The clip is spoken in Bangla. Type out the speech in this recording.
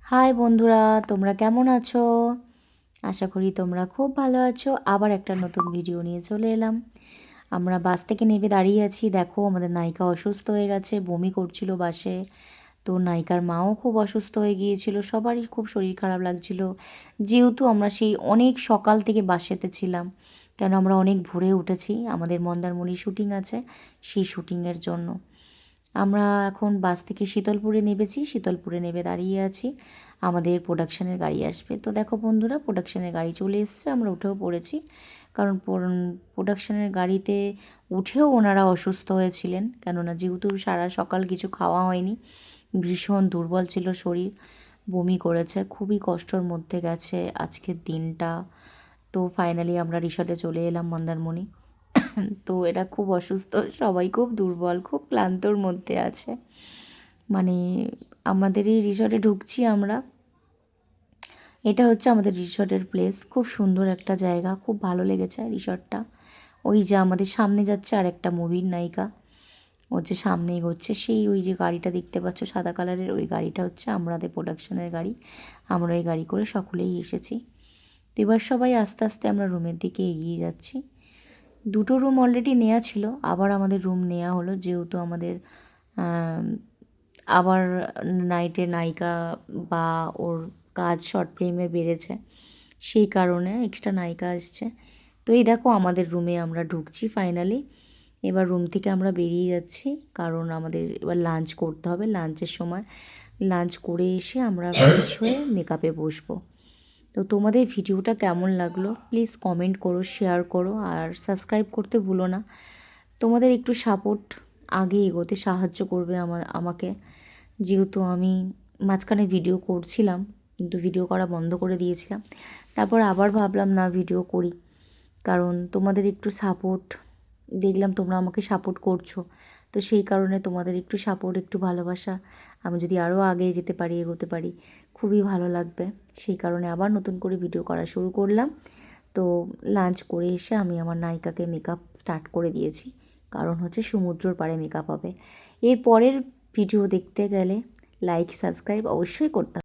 হাই বন্ধুরা, তোমরা কেমন আছো? আশা করি তোমরা খুব ভালো আছো। আবার একটা নতুন ভিডিও নিয়ে চলে এলাম। আমরা বাস থেকে নেমে দাঁড়িয়ে আছি। দেখো আমাদের নায়িকা অসুস্থ হয়ে গেছে, বমি করছিল বাসে। তো নায়িকার মাও খুব অসুস্থ হয়ে গিয়েছিল, সবারই খুব শরীর খারাপ লাগছিল। যেহেতু আমরা সেই অনেক সকাল থেকে বাসেতে ছিলাম, কেন আমরা অনেক ভোরে উঠেছি, আমাদের মন্দারমণি শ্যুটিং আছে, সেই শ্যুটিংয়ের জন্য। আমরা এখন বাস থেকে শীতলপুরে নেমেছি, শীতলপুরে নেমে দাঁড়িয়ে আছি, আমাদের প্রোডাকশানের গাড়ি আসবে। তো দেখো বন্ধুরা, প্রোডাকশানের গাড়ি চলে এসছে, আমরা উঠেও পড়েছি। কারণ প্রোডাকশানের গাড়িতে উঠেও ওনারা অসুস্থ হয়েছিলেন, কেননা যেহেতু সারা সকাল কিছু খাওয়া হয়নি, ভীষণ দুর্বল ছিল শরীর, বমি করেছে, খুবই কষ্টর মধ্যে গেছে আজকের দিনটা। তো ফাইনালি আমরা রিসর্টে চলে এলাম মন্দারমণি। তো এরা খুব অসুস্থ, সবাই খুব দুর্বল, খুব ক্লান্তর মধ্যে আছে। মানে আমাদের এই রিসর্টে ঢুকছি আমরা, এটা হচ্ছে আমাদের রিসর্টের প্লেস, খুব সুন্দর একটা জায়গা, খুব ভালো লেগেছে রিসর্টটা। ওই যে আমাদের সামনে যাচ্ছে আর একটা মুভির নায়িকা, ও যে সামনে এগোচ্ছে, সেই ওই যে গাড়িটা দেখতে পাচ্ছ সাদা কালারের, ওই গাড়িটা হচ্ছে আমাদের প্রোডাকশনের গাড়ি। আমরা ওই গাড়ি করে সকলেই এসেছি। তো এবার সবাই আস্তে আস্তে আমরা রুমের দিকে এগিয়ে যাচ্ছি। দুটো রুম অলরেডি নেওয়া ছিল, আবার আমাদের রুম নেওয়া হলো, যেহেতু আমাদের আবার নাইটের নায়িকা বা ওর কাজ শর্ট ফিল্মে বেড়েছে, সেই কারণে এক্সট্রা নায়িকা আসছে। তো এই দেখো আমাদের রুমে আমরা ঢুকছি ফাইনালি। এবার রুম থেকে আমরা বেরিয়ে যাচ্ছি, কারণ আমাদের এবার লাঞ্চ করতে হবে। লাঞ্চের সময় লাঞ্চ করে এসে আমরা ফ্রেশ হয়ে মেকআপে বসবো। তো তোমাদের ভিডিওটা কেমন লাগলো প্লিজ কমেন্ট করো, শেয়ার করো, আর সাবস্ক্রাইব করতে ভুলো না। তোমাদের একটু সাপোর্ট আগে এগোতে সাহায্য করবে আমাকে, যেহেতু আমি মাঝখানে ভিডিও করছিলাম, কিন্তু ভিডিও করা বন্ধ করে দিয়েছিলাম। তারপর আবার ভাবলাম না, ভিডিও করি, কারণ তোমাদের একটু সাপোর্ট দেখলাম, তোমরা আমাকে সাপোর্ট করছো। তো সেই কারণে তোমাদের একটু সাপোর্ট, একটু ভালোবাসা, আমি যদি আরও আগে যেতে পারি, এগোতে পারি, খুবই ভালো লাগবে। সেই কারণে আবার নতুন করে ভিডিও করা শুরু করলাম। তো লাঞ্চ করে এসে আমি আমার নায়িকাকে মেকআপ স্টার্ট করে দিয়েছি, কারণ হচ্ছে সমুদ্রর পাড়ে মেকআপ হবে। এর পরের ভিডিও দেখতে গেলে লাইক সাবস্ক্রাইব অবশ্যই করতে হবে।